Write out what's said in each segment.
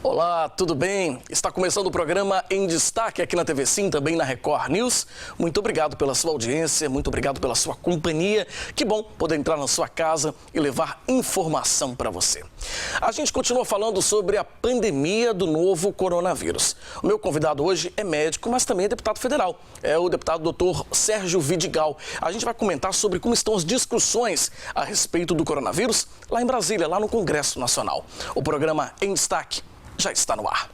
Olá, tudo bem? Está começando o programa Em Destaque aqui na TV Sim, também na Record News. Muito obrigado pela sua audiência, muito obrigado pela sua companhia. Que bom poder entrar na sua casa e levar informação para você. A gente continua falando sobre a pandemia do novo coronavírus. O meu convidado hoje é médico, mas também é deputado federal. É o deputado Dr. Sérgio Vidigal. A gente vai comentar sobre como estão as discussões a respeito do coronavírus lá em Brasília, lá no Congresso Nacional. O programa Em Destaque já está no ar.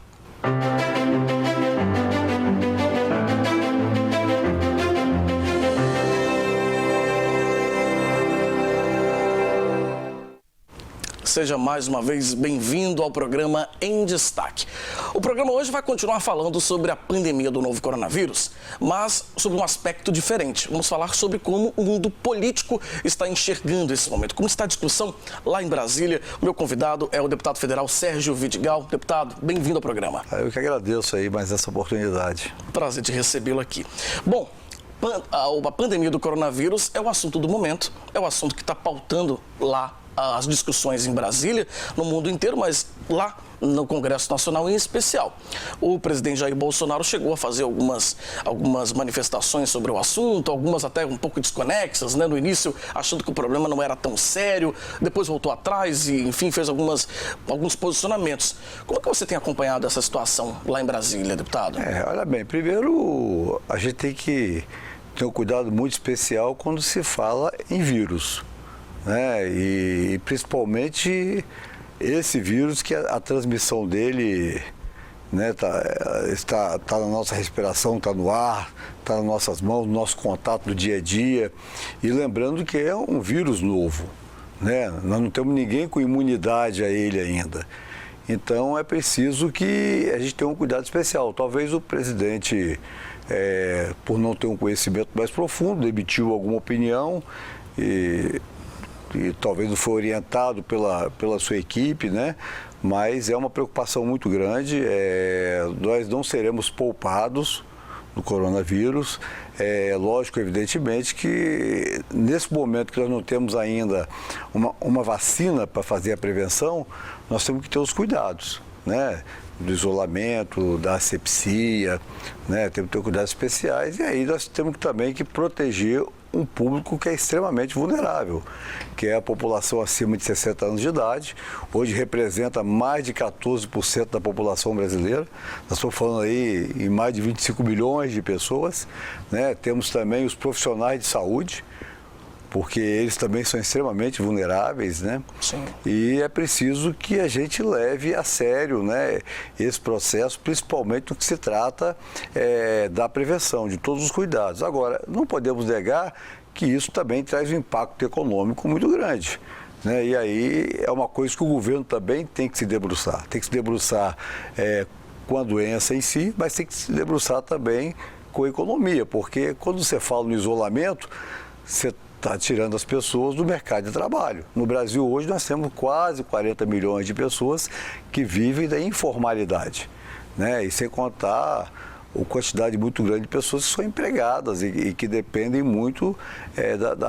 Seja mais uma vez bem-vindo ao programa Em Destaque. O programa hoje vai continuar falando sobre a pandemia do novo coronavírus, mas sobre um aspecto diferente. Vamos falar sobre como o mundo político está enxergando esse momento, como está a discussão lá em Brasília. O meu convidado é o deputado federal Sérgio Vidigal. Deputado, bem-vindo ao programa. Eu que agradeço aí mais essa oportunidade. Prazer de recebê-lo aqui. Bom, a pandemia do coronavírus é o assunto do momento, é o assunto que está pautando lá as discussões em Brasília, no mundo inteiro, mas lá no Congresso Nacional em especial. O presidente Jair Bolsonaro chegou a fazer algumas manifestações sobre o assunto, algumas até um pouco desconexas, né? No início, achando que o problema não era tão sério, depois voltou atrás e, enfim, fez alguns posicionamentos. Como é que você tem acompanhado essa situação lá em Brasília, deputado? Olha bem, primeiro a gente tem que ter um cuidado muito especial quando se fala em vírus, né? E principalmente esse vírus que a transmissão dele, né, está na nossa respiração, está no ar, está nas nossas mãos, no nosso contato do dia a dia. E lembrando que é um vírus novo, né? Nós não temos ninguém com imunidade a ele ainda. Então é preciso que a gente tenha um cuidado especial. Talvez o presidente, por não ter um conhecimento mais profundo, emitiu alguma opinião e talvez não foi orientado pela sua equipe, né? Mas é uma preocupação muito grande. Nós não seremos poupados do coronavírus. Lógico, evidentemente, que nesse momento que nós não temos ainda uma vacina para fazer a prevenção, nós temos que ter os cuidados, né? Do isolamento, da asepsia, né? Temos que ter cuidados especiais e aí nós temos também que proteger um público que é extremamente vulnerável, que é a população acima de 60 anos de idade. Hoje representa mais de 14% da população brasileira. Nós estamos falando aí em mais de 25 milhões de pessoas, né? Temos também os profissionais de saúde, porque eles também são extremamente vulneráveis, né? Sim. E é preciso que a gente leve a sério, né, esse processo, principalmente no que se trata da prevenção, de todos os cuidados. Agora, não podemos negar que isso também traz um impacto econômico muito grande, né? E aí é uma coisa que o governo também tem que se debruçar. Tem que se debruçar com a doença em si, mas tem que se debruçar também com a economia, porque quando você fala no isolamento, você está tirando as pessoas do mercado de trabalho. No Brasil hoje nós temos quase 40 milhões de pessoas que vivem da informalidade, né? E sem contar a quantidade muito grande de pessoas que são empregadas e que dependem muito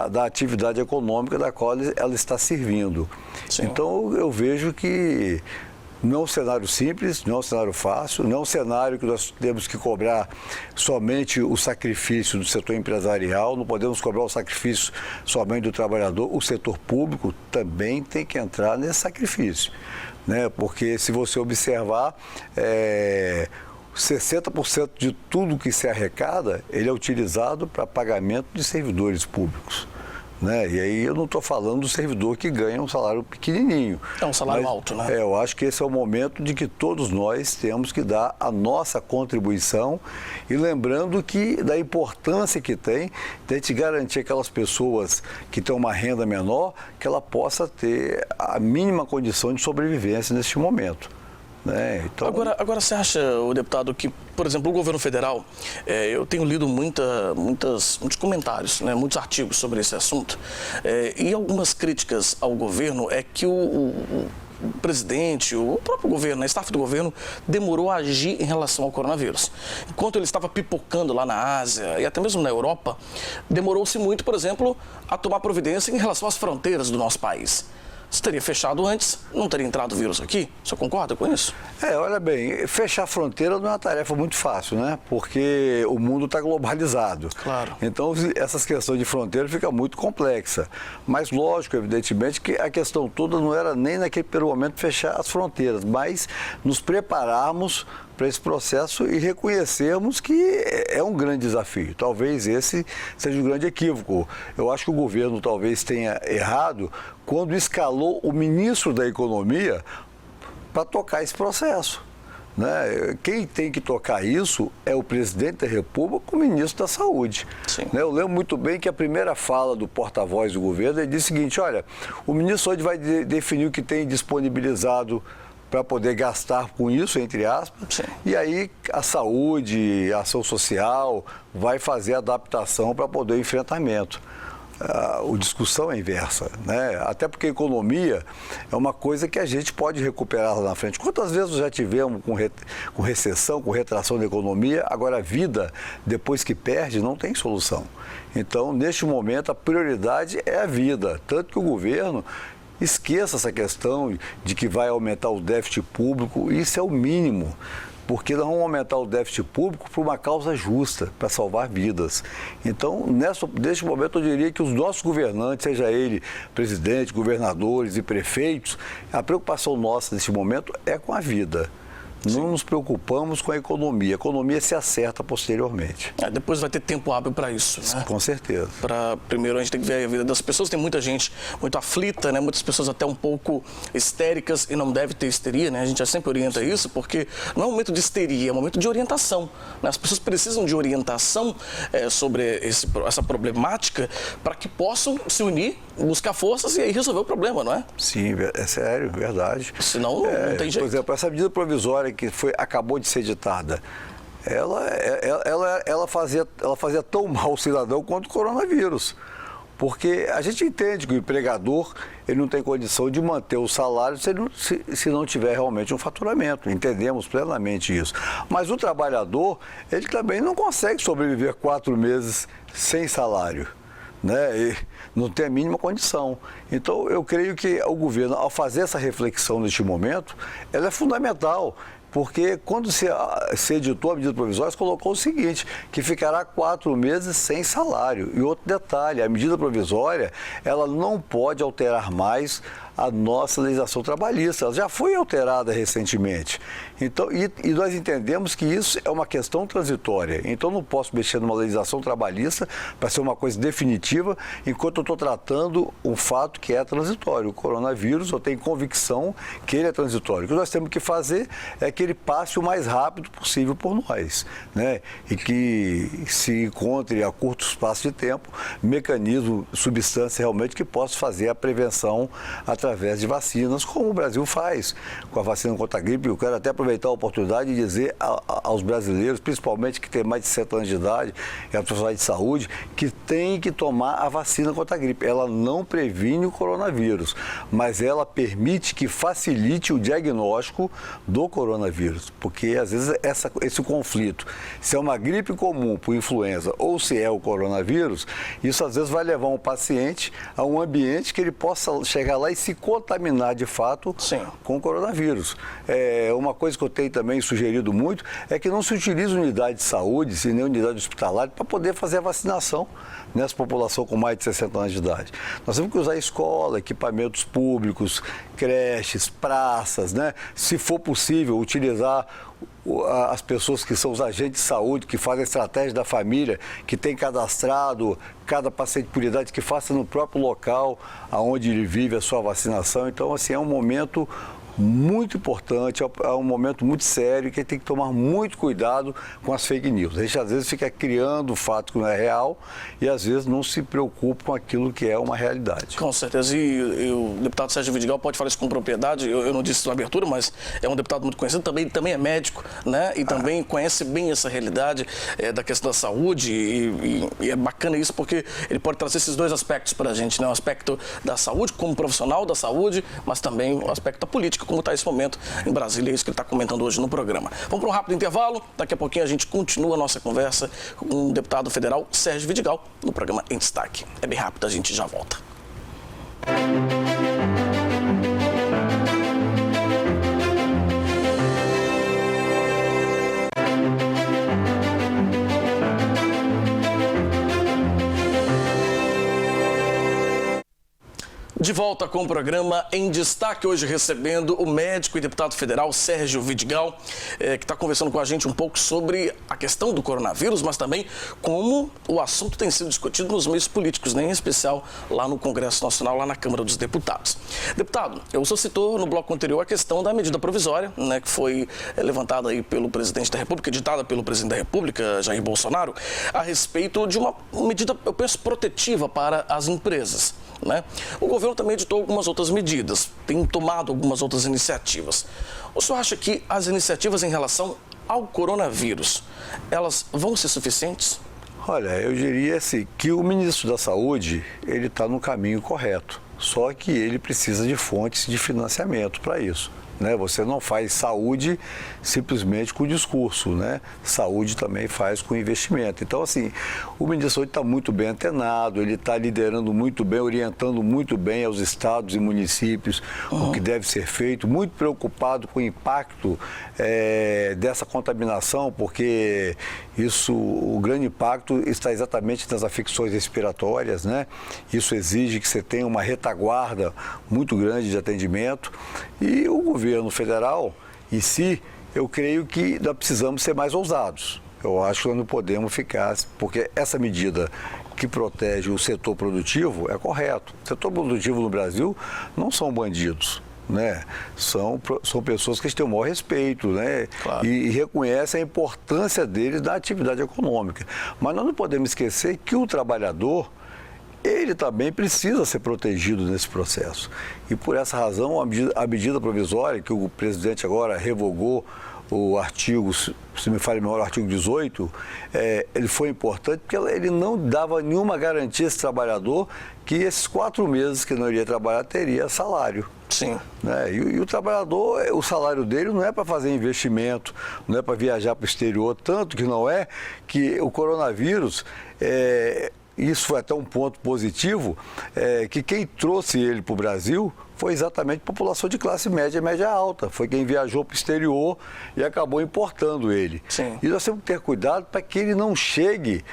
da atividade econômica da qual ela está servindo. Sim. Então eu vejo que não é um cenário simples, não é um cenário fácil, não é um cenário que nós temos que cobrar somente o sacrifício do setor empresarial, não podemos cobrar o sacrifício somente do trabalhador, o setor público também tem que entrar nesse sacrifício, né? Porque se você observar, 60% de tudo que se arrecada, ele é utilizado para pagamento de servidores públicos, né? E aí eu não estou falando do servidor que ganha um salário pequenininho. É um salário alto, né? Eu acho que esse é o momento de que todos nós temos que dar a nossa contribuição e lembrando que da importância que tem de a gente garantir aquelas pessoas que têm uma renda menor, que ela possa ter a mínima condição de sobrevivência neste momento, né? Então... Agora você acha, o deputado, que, por exemplo, o governo federal, eu tenho lido muitos comentários, né, muitos artigos sobre esse assunto, e algumas críticas ao governo é que o presidente, o próprio governo, a staff do governo, demorou a agir em relação ao coronavírus. Enquanto ele estava pipocando lá na Ásia e até mesmo na Europa, demorou-se muito, por exemplo, a tomar providência em relação às fronteiras do nosso país. Se teria fechado antes, não teria entrado o vírus aqui. O senhor concorda com isso? Olha bem, fechar a fronteira não é uma tarefa muito fácil, né? Porque o mundo está globalizado. Claro. Então, essas questões de fronteira ficam muito complexas. Mas, lógico, evidentemente, que a questão toda não era nem naquele primeiro momento fechar as fronteiras, mas nos prepararmos para esse processo e reconhecermos que é um grande desafio. Talvez esse seja um grande equívoco. Eu acho que o governo talvez tenha errado quando escalou o ministro da Economia para tocar esse processo, né? Quem tem que tocar isso é o presidente da República com o ministro da Saúde. Sim. Eu lembro muito bem que a primeira fala do porta-voz do governo, ele disse o seguinte: olha, o ministro hoje vai definir o que tem disponibilizado para poder gastar com isso, entre aspas. Sim. E aí a saúde, a ação social vai fazer a adaptação para poder o enfrentamento. A discussão é inversa, né? Até porque a economia é uma coisa que a gente pode recuperar lá na frente. Quantas vezes já tivemos com recessão, com retração da economia, agora a vida, depois que perde, não tem solução. Então, neste momento, a prioridade é a vida, tanto que o governo esqueça essa questão de que vai aumentar o déficit público, isso é o mínimo, porque nós vamos aumentar o déficit público por uma causa justa, para salvar vidas. Então, neste momento, eu diria que os nossos governantes, seja ele presidente, governadores e prefeitos, a preocupação nossa neste momento é com a vida. Não nos preocupamos com a economia se acerta posteriormente. Depois vai ter tempo hábil para isso, né? Com certeza. Primeiro a gente tem que ver a vida das pessoas. Tem muita gente muito aflita, né? Muitas pessoas até um pouco histéricas e não deve ter histeria, né? A gente já sempre orienta isso, porque não é um momento de histeria, é um momento de orientação, né? As pessoas precisam de orientação sobre essa problemática para que possam se unir, buscar forças e aí resolver o problema, não é? Sim, é sério, verdade. Senão não tem jeito. Por exemplo, essa medida provisória que acabou de ser editada, ela fazia tão mal ao cidadão quanto o coronavírus. Porque a gente entende que o empregador ele não tem condição de manter o salário se não tiver realmente um faturamento. Entendemos plenamente isso. Mas o trabalhador, ele também não consegue sobreviver 4 meses sem salário, né? E não tem a mínima condição. Então, eu creio que o governo, ao fazer essa reflexão neste momento, ela é fundamental. Porque quando se editou a medida provisória, se colocou o seguinte, que ficará 4 meses sem salário. E outro detalhe, a medida provisória, ela não pode alterar mais a nossa legislação trabalhista. Ela já foi alterada recentemente. Então, e nós entendemos que isso é uma questão transitória. Então, não posso mexer numa legislação trabalhista para ser uma coisa definitiva, enquanto eu estou tratando um fato que é transitório. O coronavírus, eu tenho convicção que ele é transitório. O que nós temos que fazer é que ele passe o mais rápido possível por nós, né? E que se encontre a curto espaço de tempo mecanismo, substância realmente que possa fazer a prevenção através de vacinas, como o Brasil faz com a vacina contra a gripe. Eu quero até aproveitar a oportunidade de dizer aos brasileiros, principalmente que têm mais de 60 anos de idade e a profissionais de saúde, que tem que tomar a vacina contra a gripe. Ela não previne o coronavírus, mas ela permite que facilite o diagnóstico do coronavírus, porque às vezes esse conflito, se é uma gripe comum por influenza ou se é o coronavírus, isso às vezes vai levar um paciente a um ambiente que ele possa chegar lá e se contaminar de fato Sim. com o coronavírus. Uma coisa que eu tenho também sugerido muito é que não se utilize unidade de saúde, e nem unidade hospitalar, para poder fazer a vacinação nessa população com mais de 60 anos de idade. Nós temos que usar escola, equipamentos públicos, creches, praças, né? Se for possível, utilizar as pessoas que são os agentes de saúde, que fazem a estratégia da família, que tem cadastrado cada paciente por idade, que faça no próprio local onde ele vive a sua vacinação. Então, assim, é um momento muito importante, é um momento muito sério que tem que tomar muito cuidado com as fake news. A gente às vezes fica criando fato que não é real e às vezes não se preocupa com aquilo que é uma realidade. Com certeza, e o deputado Sérgio Vidigal pode falar isso com propriedade, eu não disse isso na abertura, mas é um deputado muito conhecido, também é médico, né? E também conhece bem essa realidade da questão da saúde e é bacana isso porque ele pode trazer esses dois aspectos para a gente, né? O aspecto da saúde como profissional da saúde, mas também o aspecto da política, como está esse momento em Brasília, é isso que ele está comentando hoje no programa. Vamos para um rápido intervalo, daqui a pouquinho a gente continua a nossa conversa com o deputado federal Sérgio Vidigal no programa Em Destaque. É bem rápido, a gente já volta. volta com o programa Em Destaque, hoje recebendo o médico e deputado federal Sérgio Vidigal, que está conversando com a gente um pouco sobre a questão do coronavírus, mas também como o assunto tem sido discutido nos meios políticos, né, em especial lá no Congresso Nacional, lá na Câmara dos Deputados. Deputado, o senhor citou no bloco anterior a questão da medida provisória, né, que foi levantada aí pelo presidente da República, editada pelo presidente da República, Jair Bolsonaro, a respeito de uma medida, eu penso, protetiva para as empresas, né? O governo também editou algumas outras medidas, tem tomado algumas outras iniciativas. O senhor acha que as iniciativas em relação ao coronavírus, elas vão ser suficientes? Olha, eu diria assim, que o ministro da Saúde, ele está no caminho correto, só que ele precisa de fontes de financiamento para isso. Né? Você não faz saúde simplesmente com discurso, né? Saúde também faz com investimento. Então, assim, o ministro da Saúde está muito bem antenado, ele está liderando muito bem, orientando muito bem aos estados e municípios o que deve ser feito, muito preocupado com o impacto dessa contaminação, porque o grande impacto está exatamente nas afecções respiratórias, né? Isso exige que você tenha uma retaguarda muito grande de atendimento e o governo federal em si, eu creio que nós precisamos ser mais ousados. Eu acho que nós não podemos ficar, porque essa medida que protege o setor produtivo é correto. O setor produtivo no Brasil não são bandidos, né? São pessoas que têm o maior respeito, né? Claro. E reconhecem a importância deles na atividade econômica. Mas nós não podemos esquecer que o trabalhador, ele também precisa ser protegido nesse processo. E por essa razão, a medida provisória, que o presidente agora revogou o artigo, se me falha melhor, o artigo 18, ele foi importante porque ele não dava nenhuma garantia a esse trabalhador que esses 4 meses que não iria trabalhar teria salário. Sim. Né? E o trabalhador, o salário dele não é para fazer investimento, não é para viajar para o exterior, tanto que não é que o coronavírus... Isso foi até um ponto positivo, que quem trouxe ele para o Brasil foi exatamente a população de classe média e média alta. Foi quem viajou para o exterior e acabou importando ele. Sim. E nós temos que ter cuidado para que ele não chegue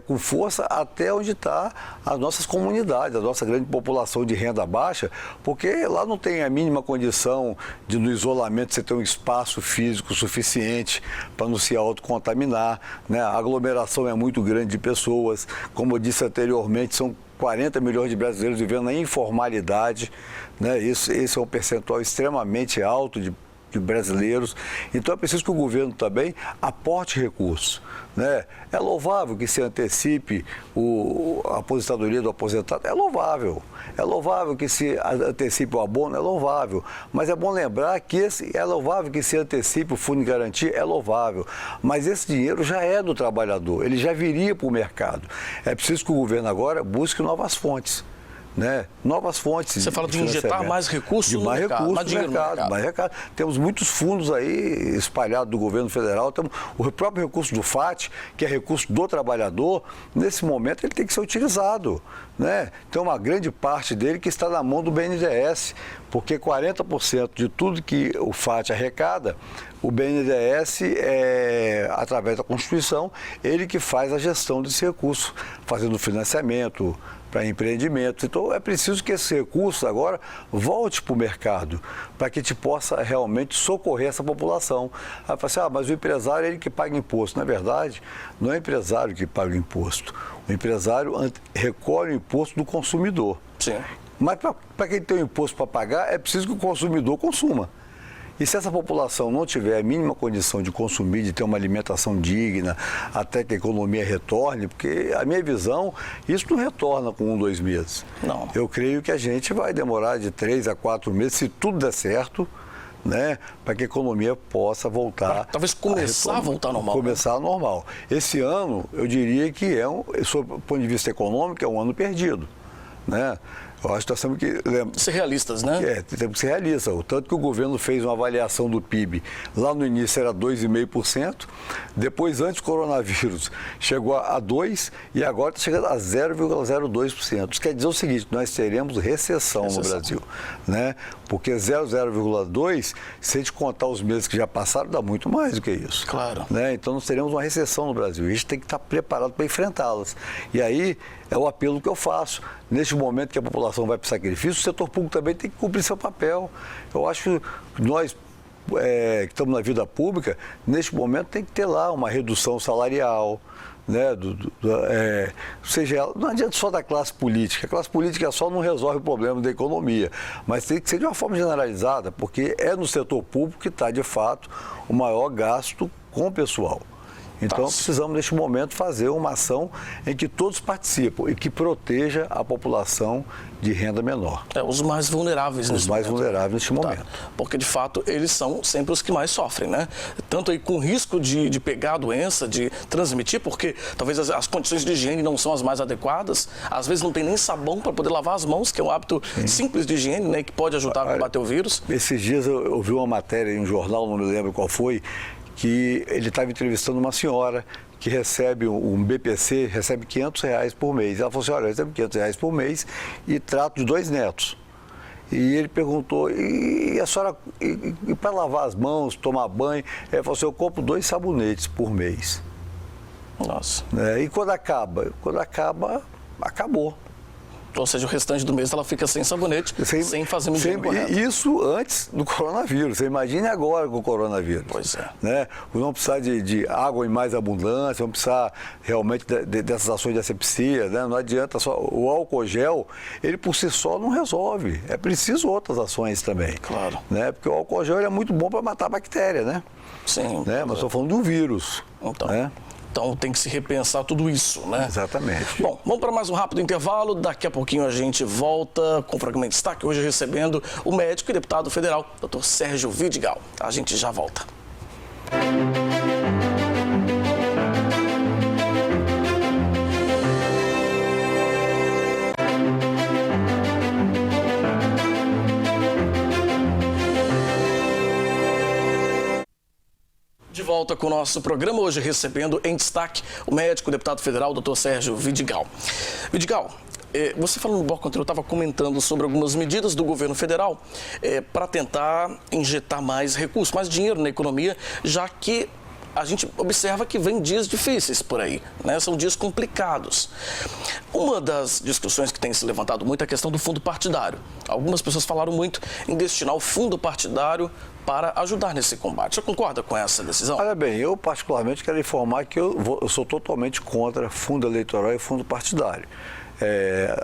com força até onde está as nossas comunidades, a nossa grande população de renda baixa, porque lá não tem a mínima condição de, no isolamento, você ter um espaço físico suficiente para não se autocontaminar, né? A aglomeração é muito grande de pessoas, como eu disse anteriormente, são 40 milhões de brasileiros vivendo na informalidade, né? Esse é um percentual extremamente alto de brasileiros. Então é preciso que o governo também aporte recursos, né? É louvável que se antecipe a aposentadoria do aposentado, é louvável. É louvável que se antecipe o abono, é louvável. Mas é bom lembrar que é louvável que se antecipe o fundo de garantia, é louvável. Mas esse dinheiro já é do trabalhador, ele já viria para o mercado. É preciso que o governo agora busque novas fontes. Né? Novas fontes. Você fala de injetar mais recursos no mercado, mais dinheiro no mercado. Mais recurso. Temos muitos fundos aí espalhados do governo federal. Temos o próprio recurso do FAT, que é recurso do trabalhador. Nesse momento ele tem que ser utilizado, né? Tem uma grande parte dele que está na mão do BNDES, porque 40% de tudo que o FAT arrecada, o BNDES, através da Constituição, ele que faz a gestão desse recurso, fazendo financiamento para empreendimentos. Então, é preciso que esse recurso agora volte para o mercado, para que a gente possa realmente socorrer essa população. Aí fala assim, mas o empresário é ele que paga imposto. Na verdade, não é o empresário que paga o imposto. O empresário recolhe o imposto do consumidor. Sim. Mas para quem tem o imposto para pagar, é preciso que o consumidor consuma. E se essa população não tiver a mínima condição de consumir, de ter uma alimentação digna, até que a economia retorne, porque a minha visão, isso não retorna com 1, 2 meses. Não. Eu creio que a gente vai demorar de 3 a 4 meses, se tudo der certo, né, para que a economia possa voltar. Talvez começar a voltar normal. Começar normal. Esse ano, eu diria que sob o ponto de vista econômico, é um ano perdido, né? Eu acho que nós temos que ser realistas, né? Temos que ser realistas. O tanto que o governo fez uma avaliação do PIB, lá no início era 2,5%, depois, antes do coronavírus, chegou a 2% e agora está chegando a 0,02%. Isso quer dizer o seguinte, nós teremos recessão no Brasil, né? Porque 0,02%, se a gente contar os meses que já passaram, dá muito mais do que isso. Claro. Né? Então, nós teremos uma recessão no Brasil e a gente tem que estar preparado para enfrentá-las. E aí, é o apelo que eu faço. Neste momento que a população população vai para o sacrifício, o setor público também tem que cumprir seu papel. Eu acho que nós que estamos na vida pública, neste momento tem que ter lá uma redução salarial, né? Ou seja, não adianta só da classe política. A classe política só não resolve o problema da economia, mas tem que ser de uma forma generalizada, porque é no setor público que está, de fato, o maior gasto com o pessoal. Então, precisamos, neste momento, fazer uma ação em que todos participam e que proteja a população de renda menor. Os mais vulneráveis neste momento. Os mais vulneráveis neste momento. Porque, de fato, eles são sempre os que mais sofrem, né? Tanto aí com risco de pegar a doença, de transmitir, porque talvez as condições de higiene não são as mais adequadas. Às vezes não tem nem sabão para poder lavar as mãos, que é um hábito simples de higiene, né? Que pode ajudar a combater o vírus. Esses dias eu ouvi uma matéria em um jornal, não me lembro qual foi, que ele estava entrevistando uma senhora que recebe um BPC, recebe R$500 por mês. Ela falou assim, olha, eu recebo R$500 por mês e trato de 2 netos. E ele perguntou, e a senhora, e para lavar as mãos, tomar banho? Ele falou assim, eu compro 2 sabonetes por mês. Nossa. E quando acaba? Quando acaba, acabou. Ou seja, o restante do mês ela fica sem sabonete, sem fazer higiene correta. Isso antes do coronavírus. Você imagine agora com o coronavírus. Pois é. Né? Vamos precisar de água em mais abundância, vamos precisar realmente dessas ações de asepsia. Né? Não adianta só. O álcool gel, ele por si só não resolve. É preciso outras ações também. Claro. Né? Porque o álcool gel é muito bom para matar a bactéria, né? Sim. Né? Mas estou falando de um vírus. Então. Né? Então tem que se repensar tudo isso, né? Exatamente. Bom, vamos para mais um rápido intervalo. Daqui a pouquinho a gente volta com o programa de destaque. Hoje recebendo o médico e deputado federal, Dr. Sérgio Vidigal. A gente já volta. De volta com o nosso programa, hoje recebendo em destaque o médico, o deputado federal, Dr. Sérgio Vidigal. Vidigal, você falando no bloco anterior, eu estava comentando sobre algumas medidas do governo federal para tentar injetar mais recursos, mais dinheiro na economia, já que a gente observa que vem dias difíceis por aí, né? São dias complicados. Uma das discussões que tem se levantado muito é a questão do fundo partidário. Algumas pessoas falaram muito em destinar o fundo partidário para ajudar nesse combate. Você concorda com essa decisão? Olha bem, eu particularmente quero informar que eu sou totalmente contra fundo eleitoral e fundo partidário.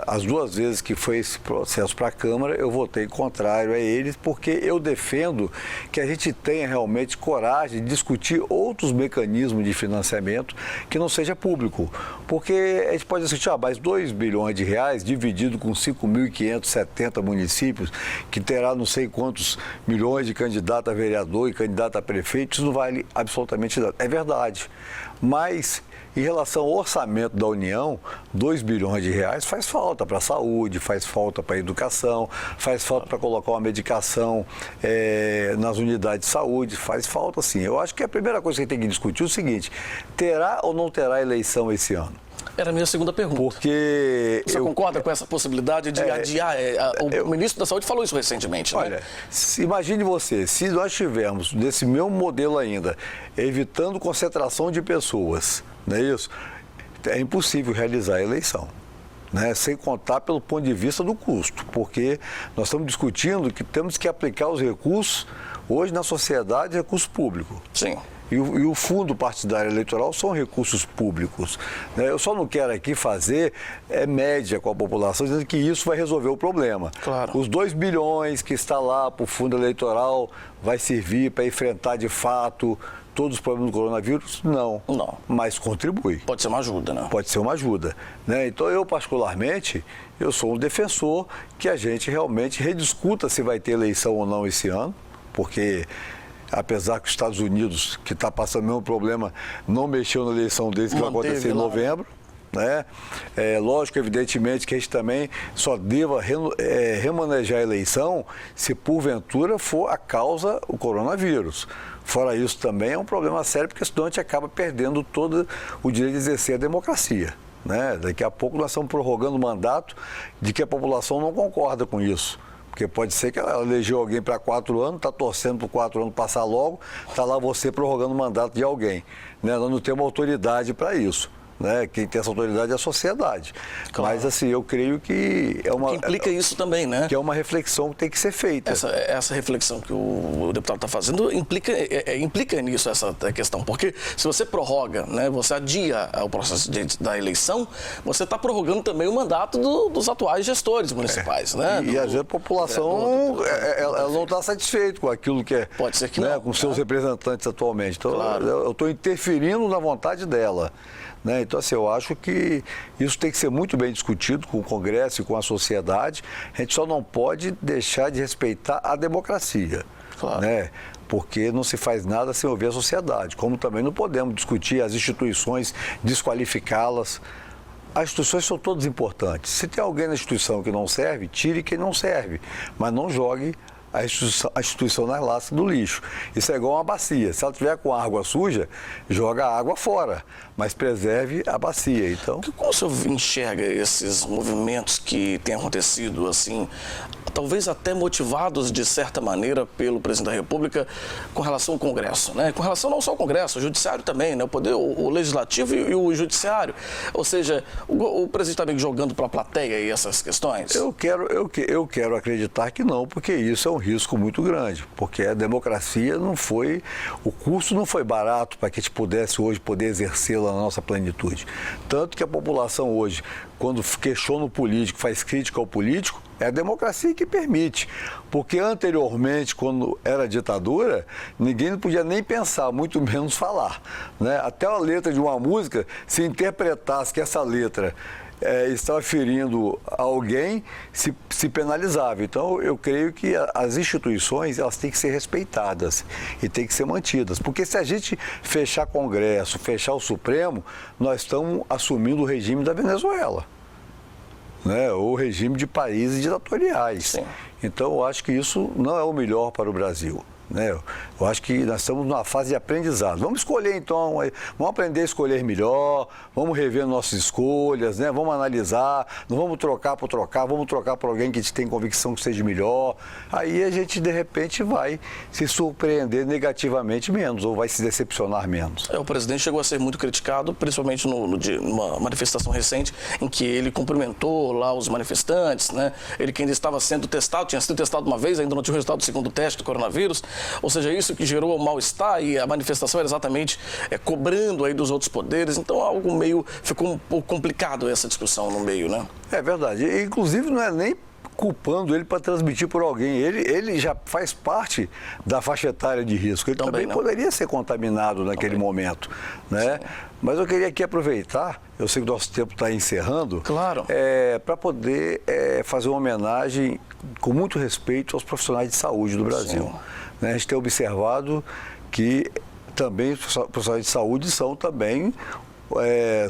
As 2 vezes que foi esse processo para a Câmara, eu votei contrário a eles, porque eu defendo que a gente tenha realmente coragem de discutir outros mecanismos de financiamento que não seja público. Porque a gente pode discutir, mas R$2 bilhões dividido com 5.570 municípios, que terá não sei quantos milhões de candidato a vereador e candidato a prefeito, isso não vale absolutamente nada. É verdade, mas em relação ao orçamento da União, R$2 bilhões faz falta para a saúde, faz falta para a educação, faz falta para colocar uma medicação nas unidades de saúde, faz falta sim. Eu acho que a primeira coisa que tem que discutir é o seguinte, terá ou não terá eleição esse ano? Era a minha segunda pergunta. Porque você concorda com essa possibilidade de adiar? O ministro da Saúde falou isso recentemente, né? Olha, imagine você, se nós tivermos desse mesmo modelo ainda, evitando concentração de pessoas, não é isso? É impossível realizar a eleição. Né, sem contar pelo ponto de vista do custo, porque nós estamos discutindo que temos que aplicar os recursos, hoje na sociedade, recurso público. Sim. E o fundo partidário eleitoral são recursos públicos. Né? Eu só não quero aqui fazer média com a população, dizendo que isso vai resolver o problema. Claro. Os 2 bilhões que está lá para o fundo eleitoral vai servir para enfrentar de fato todos os problemas do coronavírus? Não. Mas contribui. Pode ser uma ajuda, né? Pode ser uma ajuda. Né? Então, eu particularmente, eu sou um defensor que a gente realmente rediscuta se vai ter eleição ou não esse ano, porque apesar que os Estados Unidos, que está passando o mesmo problema, não mexeu na eleição deles, que vai acontecer em novembro. Né? Lógico, evidentemente, que a gente também só deva remanejar a eleição se porventura for a causa o coronavírus. Fora isso também é um problema sério, porque senão a gente acaba perdendo todo o direito de exercer a democracia. Né? Daqui a pouco nós estamos prorrogando o mandato de que a população não concorda com isso. Porque pode ser que ela elegeu alguém para 4 anos, está torcendo para 4 anos passar logo, está lá você prorrogando o mandato de alguém. Né? Nós não temos autoridade para isso. né? Quem tem essa autoridade é a sociedade. Claro. Mas, assim, eu creio que é uma... Que implica isso também, né? Que é uma reflexão que tem que ser feita. Essa reflexão que o deputado está fazendo implica nisso, essa questão. Porque se você prorroga, né, você adia o processo da eleição, você está prorrogando também o mandato dos atuais gestores municipais, né? E às vezes a população ela não está satisfeita com aquilo que é... Pode ser que né, não. com seus representantes atualmente. Então, Claro. eu estou interferindo na vontade dela. Né? Então, assim, eu acho que isso tem que ser muito bem discutido com o Congresso e com a sociedade. A gente só não pode deixar de respeitar a democracia. Claro. Né? Porque não se faz nada sem ouvir a sociedade. Como também não podemos discutir as instituições, desqualificá-las. As instituições são todas importantes. Se tem alguém na instituição que não serve, tire quem não serve. Mas não jogue a instituição nas lascas do lixo. Isso é igual uma bacia. Se ela tiver com água suja, joga a água fora, mas preserve a bacia. Então, como o senhor enxerga esses movimentos que têm acontecido, assim, talvez até motivados de certa maneira pelo presidente da República com relação ao Congresso, né? Com relação não só ao Congresso, ao Judiciário também, né? O Poder, o Legislativo e o Judiciário. Ou seja, o presidente está meio jogando para a plateia aí essas questões? Eu quero acreditar que não, porque isso é um risco muito grande, porque a democracia não foi, o custo não foi barato para que a gente pudesse hoje poder exercê-la na nossa plenitude. Tanto que a população hoje, quando questiona o político, faz crítica ao político, é a democracia que permite. Porque anteriormente, quando era ditadura, ninguém não podia nem pensar, muito menos falar. Né? Até a letra de uma música, se interpretasse que essa letra estava ferindo alguém, se penalizava. Então, eu creio que as instituições elas têm que ser respeitadas e têm que ser mantidas. Porque se a gente fechar Congresso, fechar o Supremo, nós estamos assumindo o regime da Venezuela. Né, ou regime de países ditatoriais. Sim. Então, eu acho que isso não é o melhor para o Brasil. Né? Eu acho que nós estamos numa fase de aprendizado. Vamos escolher, então, vamos aprender a escolher melhor, vamos rever nossas escolhas, né? Vamos analisar, não vamos trocar por trocar, vamos trocar por alguém que a gente tem convicção que seja melhor. Aí a gente, de repente, vai se surpreender negativamente menos, ou vai se decepcionar menos. O presidente chegou a ser muito criticado, principalmente numa manifestação recente, em que ele cumprimentou lá os manifestantes, né? Ele que ainda estava sendo testado, tinha sido testado uma vez, ainda não tinha o resultado do segundo teste do coronavírus. Ou seja, isso que gerou o mal-estar e a manifestação era exatamente cobrando aí dos outros poderes. Então, algo meio... ficou um pouco complicado essa discussão no meio, né? É verdade. Inclusive, não é nem culpando ele para transmitir por alguém. Ele já faz parte da faixa etária de risco. Ele também poderia ser contaminado naquele momento, né? Mas eu queria aqui aproveitar, eu sei que o nosso tempo está encerrando, claro, para poder fazer uma homenagem com muito respeito aos profissionais de saúde do Brasil. Sim. Né? A gente tem observado que também os profissionais de saúde são também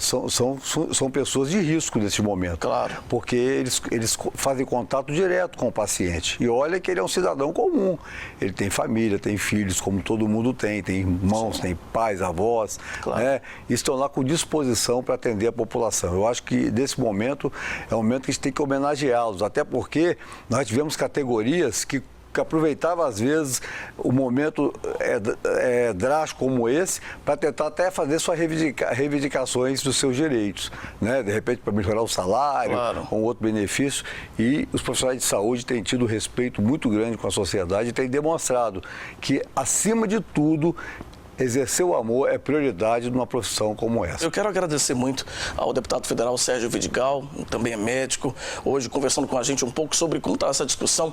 são pessoas de risco nesse momento. Claro. Porque eles fazem contato direto com o paciente. E olha que ele é um cidadão comum. Ele tem família, tem filhos, como todo mundo tem irmãos, tem pais, avós, claro, né? E estão lá com disposição para atender a população. Eu acho que nesse momento é um momento que a gente tem que homenageá-los, até porque nós tivemos categorias que aproveitava às vezes o momento drástico como esse para tentar até fazer suas reivindicações dos seus direitos, né? De repente para melhorar o salário, claro, ou outro benefício, e os profissionais de saúde têm tido respeito muito grande com a sociedade e têm demonstrado que, acima de tudo, exercer o amor é prioridade numa profissão como essa. Eu quero agradecer muito ao deputado federal Sérgio Vidigal, também é médico, hoje conversando com a gente um pouco sobre como está essa discussão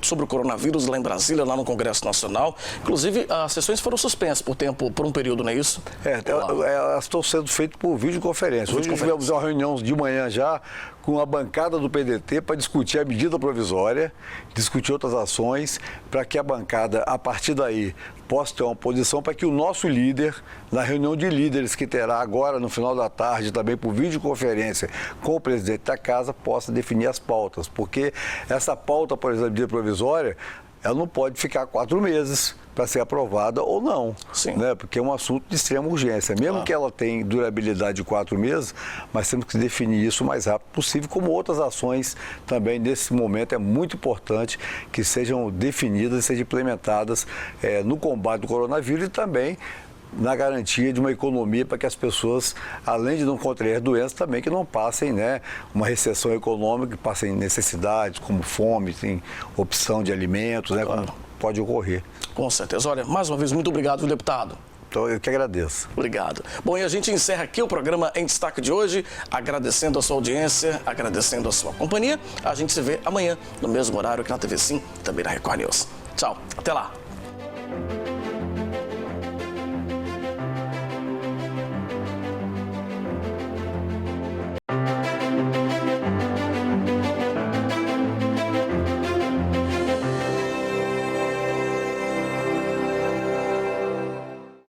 sobre o coronavírus lá em Brasília, lá no Congresso Nacional. Inclusive, as sessões foram suspensas por um período, não é isso? Elas estão sendo feitas por videoconferência. Hoje tivemos uma reunião de manhã já com a bancada do PDT para discutir a medida provisória, discutir outras ações, para que a bancada, a partir daí, possa ter uma posição para que o nosso líder, na reunião de líderes que terá agora no final da tarde, também por videoconferência com o presidente da casa, possa definir as pautas. Porque essa pauta, por exemplo, de medida provisória, ela não pode ficar 4 meses para ser aprovada ou não. Sim. Né? Porque é um assunto de extrema urgência. Mesmo que ela tenha durabilidade de 4 meses, mas temos que definir isso o mais rápido possível, como outras ações também nesse momento é muito importante que sejam definidas e sejam implementadas no combate ao coronavírus e também na garantia de uma economia para que as pessoas, além de não contrair doenças, também que não passem, né, uma recessão econômica, que passem necessidades como fome, tem opção de alimentos, né, como pode ocorrer. Com certeza. Olha, mais uma vez, muito obrigado, deputado. Então, eu que agradeço. Obrigado. Bom, e a gente encerra aqui o programa Em Destaque de hoje, agradecendo a sua audiência, agradecendo a sua companhia. A gente se vê amanhã, no mesmo horário aqui na TV Sim, também na Record News. Tchau, até lá.